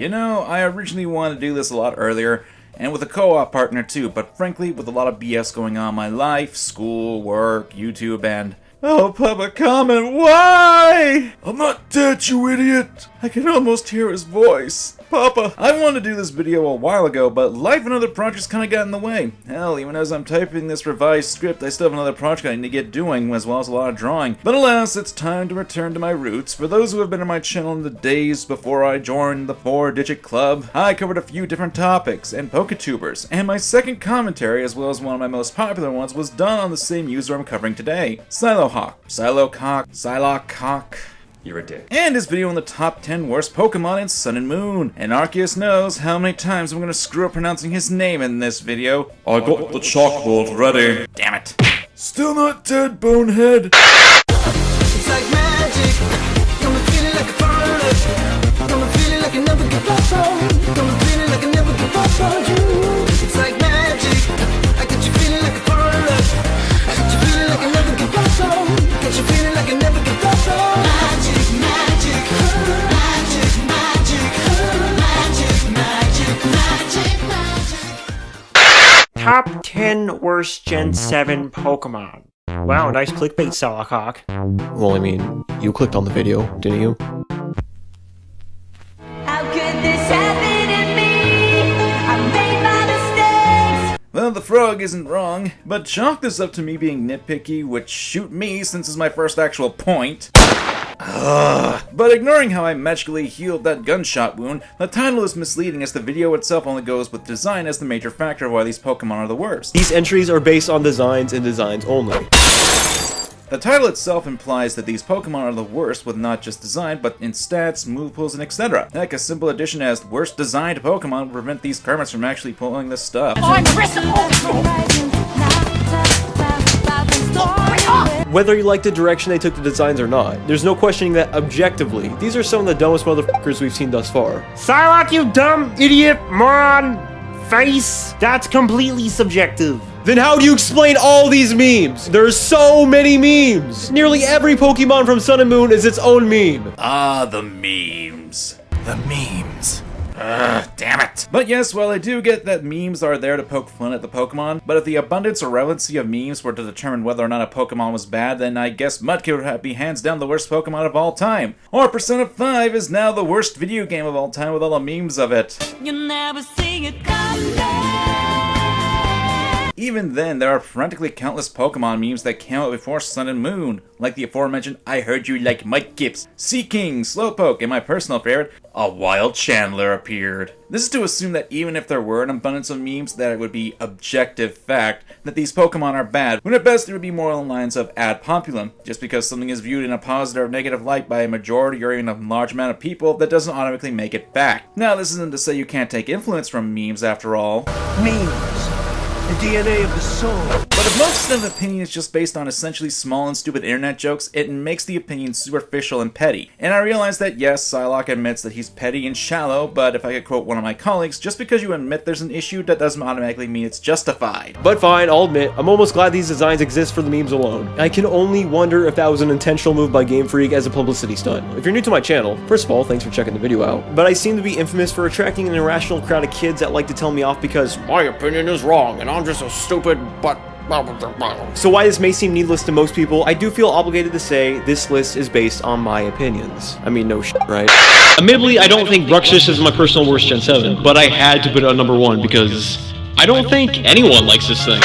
You know, I originally wanted to do this a lot earlier, and with a co-op partner too, but frankly, with a lot of BS going on in my life, school, work, YouTube, and... Oh, Papa Kamen, why? I'm not dead, you idiot! I can almost hear his voice. Papa, I wanted to do this video a while ago, but life and other projects kinda got in the way. Hell, even as I'm typing this revised script, I still have another project I need to get doing, as well as a lot of drawing. But alas, it's time to return to my roots. For those who have been on my channel in the days before I joined the 4-digit club, I covered a few different topics and Poketubers, and my second commentary, as well as one of my most popular ones, was done on the same user I'm covering today, SiloKHawk. You're a dick. And his video on the top 10 worst Pokemon in Sun and Moon. And Arceus knows how many times I'm gonna screw up pronouncing his name in this video. I got the chalkboard ready. Damn it. Still not dead, bonehead. It's like magic. Gonna feel it like a fire. Gonna feel it like I never give up on. Gonna feel it like I never give up on you. It's like magic. I got you feeling like a fire. I got you feeling like I never give up on. Got you feeling like I never give up on. Top 10 worst Gen 7 Pokemon. Wow, nice clickbait, SiloKHawk. Well, I mean, you clicked on the video, didn't you? How could this happen to me? I made my mistakes. Well, the frog isn't wrong, but chalk this up to me being nitpicky, which shoot me since it's my first actual point. But ignoring how I magically healed that gunshot wound, the title is misleading as the video itself only goes with design as the major factor of why these Pokemon are the worst. These entries are based on designs and designs only. The title itself implies that these Pokemon are the worst with not just design, but in stats, move pools, and etc. Heck, a simple addition as worst designed Pokemon will prevent these Kermits from actually pulling this stuff. Whether you like the direction they took the designs or not, there's no questioning that objectively, these are some of the dumbest motherfuckers we've seen thus far. Psylocke, you dumb idiot, moron, face. That's completely subjective. Then how do you explain all these memes? There's so many memes! Nearly every Pokemon from Sun and Moon is its own meme. Ah, the memes. The memes. Damn it. But yes, while I do get that memes are there to poke fun at the Pokemon, but if the abundance or relevancy of memes were to determine whether or not a Pokemon was bad, then I guess Mudkip would be hands down the worst Pokemon of all time. Or Persona 5 is now the worst video game of all time with all the memes of it. You'll never see it come back. Even then, there are frantically countless Pokemon memes that came out before Sun and Moon, like the aforementioned I Heard You Like Mudkips, Seaking, Slowpoke, and my personal favorite, a Wild Chandler appeared. This is to assume that even if there were an abundance of memes, that it would be objective fact that these Pokemon are bad, when at best it would be more along the lines of ad populum. Just because something is viewed in a positive or negative light by a majority or even a large amount of people, that doesn't automatically make it fact. Now, this isn't to say you can't take influence from memes after all. Memes. The DNA of the soul. But if most of the opinion is just based on essentially small and stupid internet jokes, it makes the opinion superficial and petty. And I realize that yes, Psylocke admits that he's petty and shallow, but if I could quote one of my colleagues, just because you admit there's an issue, that doesn't automatically mean it's justified. But fine, I'll admit, I'm almost glad these designs exist for the memes alone. I can only wonder if that was an intentional move by Game Freak as a publicity stunt. If you're new to my channel, first of all, thanks for checking the video out. But I seem to be infamous for attracting an irrational crowd of kids that like to tell me off because my opinion is wrong and I'm just a stupid but... So while this may seem needless to most people, I do feel obligated to say this list is based on my opinions. I mean, no shit, right? Admittedly, I don't think Bruxus is my personal worst Gen 7, but I had to put it on number 1 because I don't think anyone likes this thing.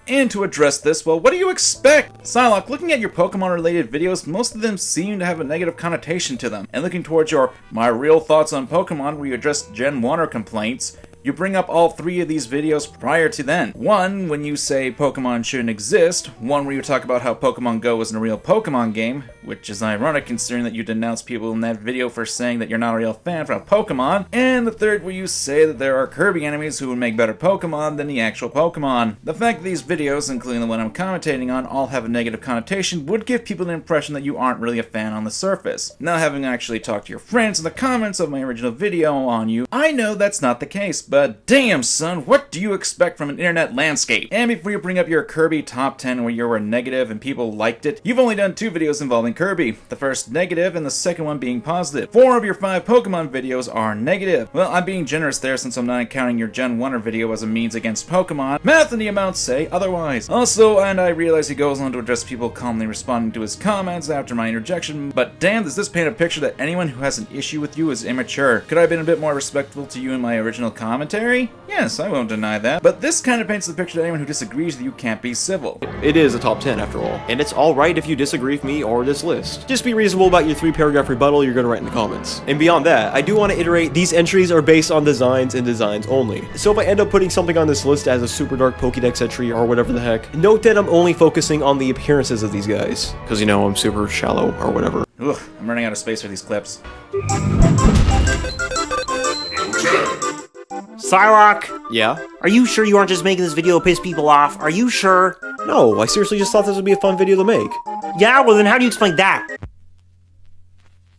And to address this, well, what do you expect? Psylocke, looking at your Pokemon-related videos, most of them seem to have a negative connotation to them. And looking towards your My Real Thoughts on Pokemon, where you address Gen 1 complaints, you bring up all 3 of these videos prior to then. One, when you say Pokemon shouldn't exist. One where you talk about how Pokemon Go isn't a real Pokemon game, which is ironic considering that you denounced people in that video for saying that you're not a real fan from Pokemon. And the third where you say that there are Kirby enemies who would make better Pokemon than the actual Pokemon. The fact that these videos, including the one I'm commentating on, all have a negative connotation would give people the impression that you aren't really a fan on the surface. Now, having actually talked to your friends in the comments of my original video on you, I know that's not the case, but damn son, what do you expect from an internet landscape? And before you bring up your Kirby top 10 where you were negative and people liked it, you've only done 2 videos involving and Kirby, the first negative and the second one being positive. 4 of your 5 Pokemon videos are negative. Well, I'm being generous there since I'm not counting your Gen 1er video as a means against Pokemon. Math and the amounts say otherwise. Also, and I realize he goes on to address people calmly responding to his comments after my interjection, but damn, does this paint a picture that anyone who has an issue with you is immature. Could I have been a bit more respectful to you in my original commentary? Yes, I won't deny that. But this kind of paints the picture that anyone who disagrees with you can't be civil. It is a top 10 after all, and it's alright if you disagree with me or this list. Just be reasonable about your 3-paragraph rebuttal you're gonna write in the comments. And beyond that, I do want to iterate these entries are based on designs and designs only. So if I end up putting something on this list as a super dark Pokédex entry or whatever the heck, note that I'm only focusing on the appearances of these guys. Cause you know, I'm super shallow or whatever. Ugh, I'm running out of space for these clips. SiloKHawk, Yeah? are you sure you aren't just making this video to piss people off? Are you sure? No, I seriously just thought this would be a fun video to make. Yeah, well then how do you explain that?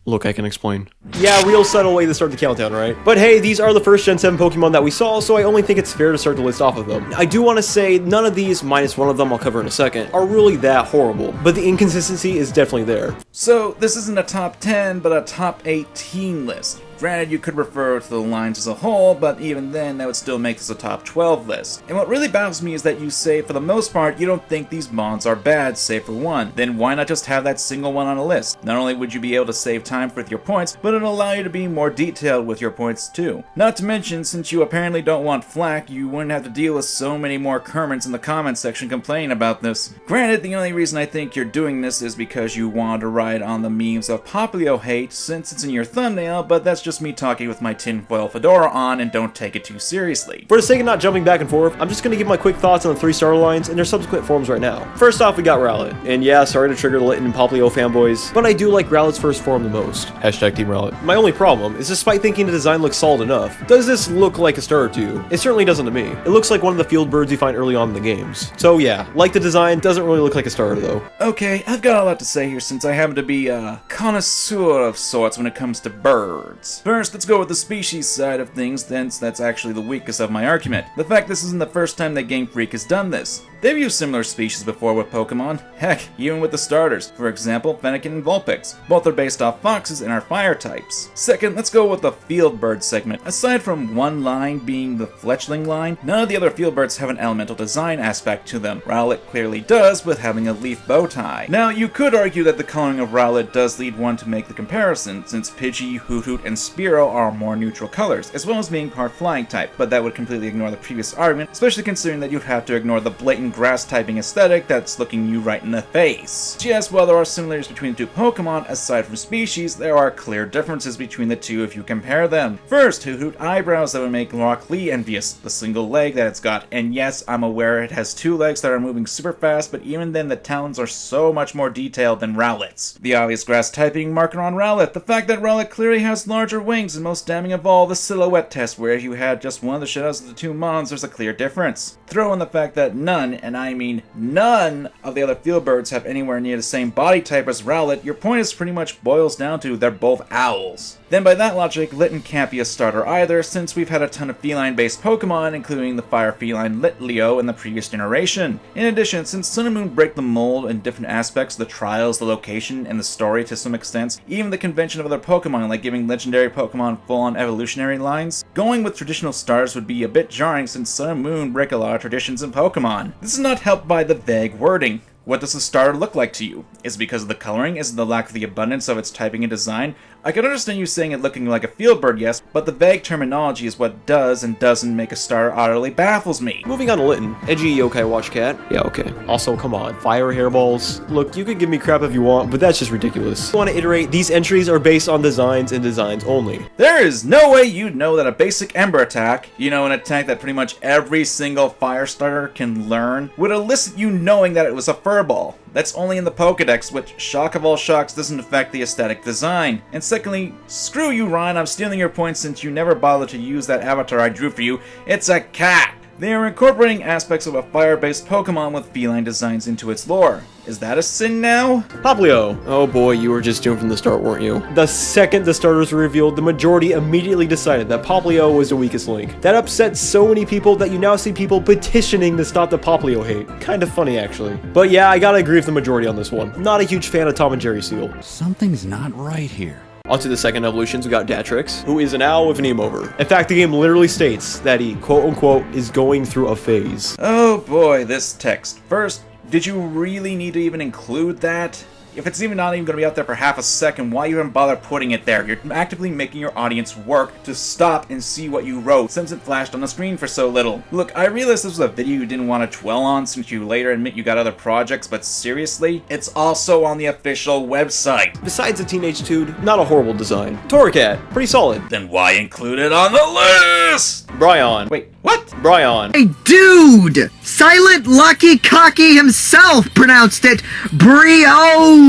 Look, I can explain. Yeah, real subtle way to start the countdown, right? But hey, these are the first Gen 7 Pokemon that we saw, so I only think it's fair to start the list off of them. I do want to say, none of these, minus one of them I'll cover in a second, are really that horrible, but the inconsistency is definitely there. So, this isn't a top 10, but a top 18 list. Granted, you could refer to the lines as a whole, but even then, that would still make this a top 12 list. And what really baffles me is that you say, for the most part, you don't think these mons are bad, save for one. Then why not just have that single one on a list? Not only would you be able to save time with your points, but it'll allow you to be more detailed with your points too. Not to mention, since you apparently don't want flack, you wouldn't have to deal with so many more Kermits in the comments section complaining about this. Granted, the only reason I think you're doing this is because you want to ride on the memes of Poplio hate, since it's in your thumbnail, but that's just me talking with my tinfoil fedora on, and don't take it too seriously. For the sake of not jumping back and forth, I'm just gonna give my quick thoughts on the 3 starter lines and their subsequent forms right now. First off, we got Rowlet. And yeah, sorry to trigger the Litten and Poplio fanboys, but I do like Rowlet's first form the most. Hashtag Team Rowlet. My only problem is, despite thinking the design looks solid enough, does this look like a starter to you? It certainly doesn't to me. It looks like one of the field birds you find early on in the games. So yeah, like the design, doesn't really look like a starter though. Okay, I've got a lot to say here since I happen to be a connoisseur of sorts when it comes to birds. First, let's go with the species side of things, since that's actually the weakest of my argument. The fact this isn't the first time that Game Freak has done this. They've used similar species before with Pokemon, heck, even with the starters, for example, Fennekin and Vulpix. Both are based off foxes and are fire types. Second, let's go with the field bird segment. Aside from one line being the fletchling line, none of the other field birds have an elemental design aspect to them. Rowlet clearly does, with having a leaf bow tie. Now, you could argue that the coloring of Rowlet does lead one to make the comparison, since Pidgey, Hoothoot, and Spearow are more neutral colors, as well as being part flying type, but that would completely ignore the previous argument, especially considering that you'd have to ignore the blatant grass typing aesthetic that's looking you right in the face. Yes, while there are similarities between the two Pokemon, aside from species, there are clear differences between the two if you compare them. First, Hoothoot eyebrows that would make Rock Lee envious, the single leg that it's got, and yes, I'm aware it has 2 legs that are moving super fast, but even then the talons are so much more detailed than Rowlet's. The obvious grass typing marker on Rowlet, the fact that Rowlet clearly has larger wings, and most damning of all, the silhouette test, where if you had just one of the shadows of the 2 mons, there's a clear difference. Throw in the fact that none, and I mean none, of the other field birds have anywhere near the same body type as Rowlet, your point is pretty much boils down to they're both owls. Then by that logic, Litten can't be a starter either, since we've had a ton of feline-based Pokemon, including the fire feline Litleo in the previous generation. In addition, since Sun and Moon break the mold in different aspects, the trials, the location, and the story to some extent, even the convention of other Pokemon, like giving legendary Pokemon full-on evolutionary lines, going with traditional starters would be a bit jarring since Sun and Moon break a lot of traditions in Pokemon. This is not helped by the vague wording. What does a starter look like to you? Is it because of the coloring? Is it the lack of the abundance of its typing and design? I can understand you saying it looking like a field bird, yes, but the vague terminology is what does and doesn't make a starter utterly baffles me. Moving on to Litten, edgy yokai watch cat. Yeah, okay. Also, come on, fire hairballs. Look, you could give me crap if you want, but that's just ridiculous. I want to iterate, these entries are based on designs and designs only. There is no way you'd know that a basic Ember attack, you know, an attack that pretty much every single fire starter can learn, would elicit you knowing that it was a furball. That's only in the Pokedex, which, shock of all shocks, doesn't affect the aesthetic design. And secondly, screw you, Ryan, I'm stealing your points since you never bothered to use that avatar I drew for you. It's a cat! They are incorporating aspects of a fire-based Pokemon with feline designs into its lore. Is that a sin now? Poplio. Oh boy, you were just doomed from the start, weren't you? The second the starters were revealed, the majority immediately decided that Poplio was the weakest link. That upset so many people that you now see people petitioning to stop the Poplio hate. Kind of funny, actually. But yeah, I gotta agree with the majority on this one. I'm not a huge fan of Tom and Jerry Seal. Something's not right here. Onto the second evolutions, we got Datrix, who is an owl with an emo over. In fact, the game literally states that he, quote-unquote, is going through a phase. Oh boy, this text. First, did you really need to even include that? If it's even not even going to be out there for half a second, why even bother putting it there? You're actively making your audience work to stop and see what you wrote since it flashed on the screen for so little. Look, I realize this was a video you didn't want to dwell on since you later admit you got other projects, but seriously, it's also on the official website. Besides the Teenage Dude, not a horrible design. Torracat, pretty solid. Then why include it on the list? Bryon. Wait, what? Bryon. Hey, dude! Silent Lucky Cocky himself pronounced it Brione!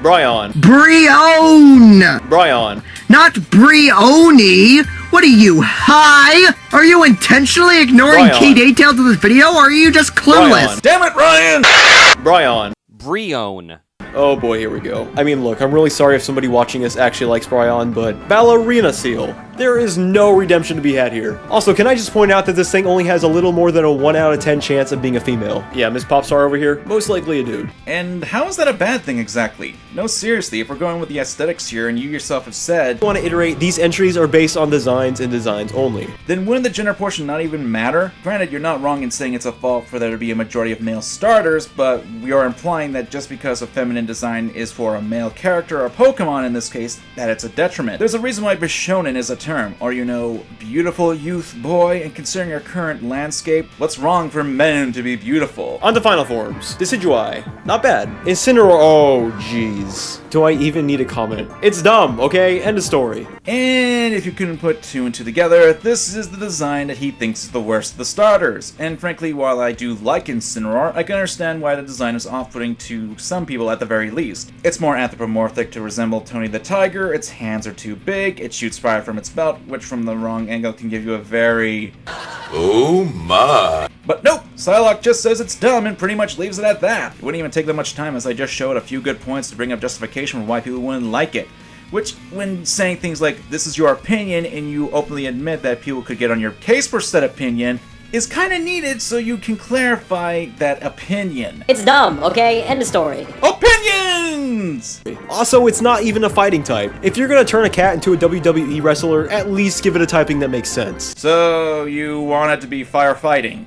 Bryon. Brione! Bryon. Not Brioni! What are you, high? Are you intentionally ignoring Bryon. key details of this video, or are you just clueless? Bryon. Damn it, Ryan! Bryon. Brione. Oh boy, here we go. I mean, look, I'm really sorry if somebody watching this actually likes Bryon, but Ballerina Seal. There is no redemption to be had here. Also, can I just point out that this thing only has a little more than a 1 out of 10 chance of being a female? Yeah, Miss Popstar over here, most likely a dude. And how is that a bad thing exactly? No, seriously, if we're going with the aesthetics here, and you yourself have said, I want to iterate, these entries are based on designs and designs only. then wouldn't the gender portion not even matter? Granted, you're not wrong in saying it's a fault for there to be a majority of male starters, but we are implying that just because a feminine design is for a male character or Pokemon in this case, that it's a detriment. There's a reason why Bishonen is a term, or you know, beautiful youth boy, and considering our current landscape, what's wrong for men to be beautiful? On to final forms. Decidueye. Not bad. Incineroar. Oh, jeez. Do I even need a comment? It's dumb, okay? End of story. And if you couldn't put two and two together, this is the design that he thinks is the worst of the starters. And frankly, while I do like Incineroar, I can understand why the design is off-putting to some people at the very least. It's more anthropomorphic to resemble Tony the Tiger, its hands are too big, it shoots fire from its belt, which from the wrong angle can give you a very... Oh my. But nope, SiloKHawk just says it's dumb and pretty much leaves it at that. It wouldn't even take that much time as I just showed a few good points to bring up justification for why people wouldn't like it. Which, when saying things like, this is your opinion, and you openly admit that people could get on your case for said opinion, is kinda needed so you can clarify that opinion. It's dumb, okay? End of story. Opinions! Also, it's not even a fighting type. If you're gonna turn a cat into a WWE wrestler, at least give it a typing that makes sense. So, you want it to be firefighting.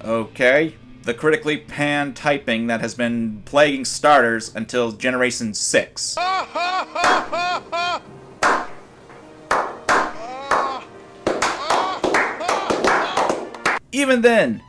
Okay. The critically panned typing that has been plaguing starters until Generation 6. Even then,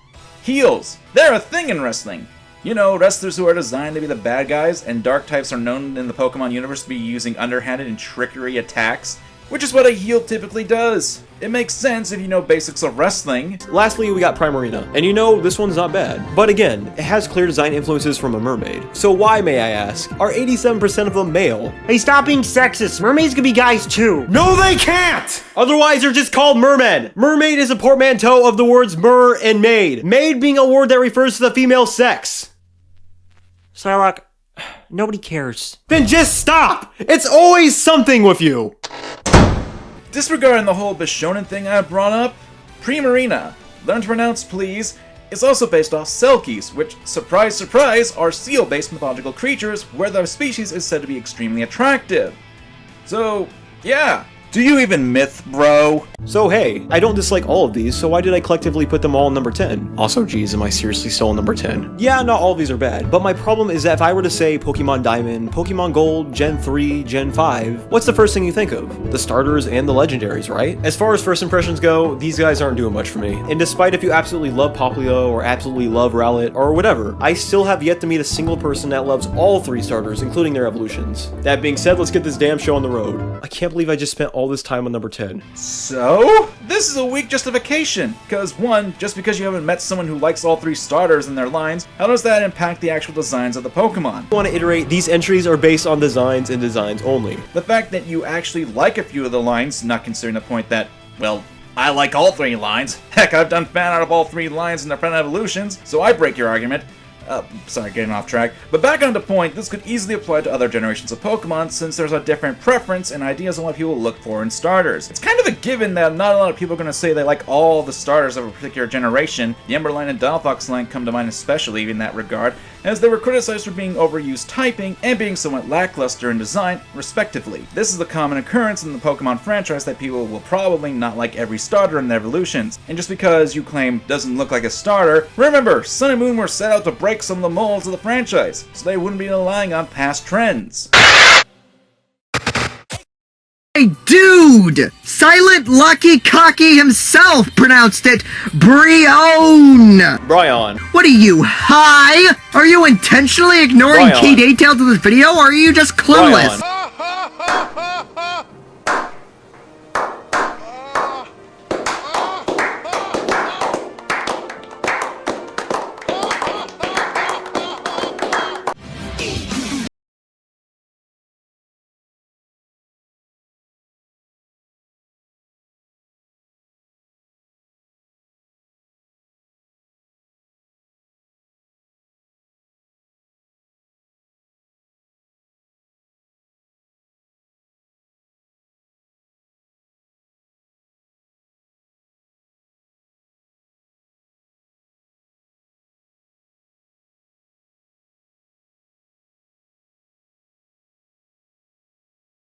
heels, they're a thing in wrestling. You know, wrestlers who are designed to be the bad guys, and dark types are known in the Pokemon universe to be using underhanded and trickery attacks, which is what a heel typically does. It makes sense if you know basics of wrestling. Lastly, we got Primarina, and you know, this one's not bad. But again, it has clear design influences from a mermaid. So why, may I ask, are 87% of them male? Hey, stop being sexist. Mermaids can be guys too. No, they can't! Otherwise, they're just called mermen. Mermaid is a portmanteau of the words mer and maid. Maid being a word that refers to the female sex. SiloKHawk, nobody cares. Then just stop! It's always something with you! Disregarding the whole Bishonen thing I brought up, Primarina, learn to pronounce please, is also based off Selkies, which, surprise surprise, are seal-based mythological creatures where their species is said to be extremely attractive. So, yeah. Do you even myth, bro? So hey, I don't dislike all of these, so why did I collectively put them all in number 10? Also, geez, am I seriously still in number 10? Yeah, not all of these are bad, but my problem is that if I were to say Pokemon Diamond, Pokemon Gold, Gen 3, Gen 5, what's the first thing you think of? The starters and the legendaries, right? As far as first impressions go, these guys aren't doing much for me. And despite if you absolutely love Poplio or absolutely love Rowlet or whatever, I still have yet to meet a single person that loves all 3 starters, including their evolutions. That being said, let's get this damn show on the road. I can't believe I just spent all this time on number 10. So? This is a weak justification, because one, just because you haven't met someone who likes all 3 starters in their lines, how does that impact the actual designs of the Pokemon? I want to iterate, these entries are based on designs and designs only. The fact that you actually like a few of the lines, not considering the point that, well, I like all 3 lines. Heck, I've done fan art of all 3 lines in different evolutions, so I break your argument. Sorry, getting off track. But back on the point, this could easily apply to other generations of Pokemon since there's a different preference and ideas on what people look for in starters. It's kind of a given that not a lot of people are going to say they like all the starters of a particular generation. The Ember line and Dialfox line come to mind especially in that regard, as they were criticized for being overused typing and being somewhat lackluster in design, respectively. This is a common occurrence in the Pokemon franchise that people will probably not like every starter in their evolutions. And just because you claim doesn't look like a starter, remember, Sun and Moon were set out to break some of the molds of the franchise, so they wouldn't be relying on past trends. Hey, dude! Silent Lucky Cocky himself pronounced it Brion! Bryon. What are you, high? Are you intentionally ignoring Brion. key details of this video, or are you just clueless? Bryon.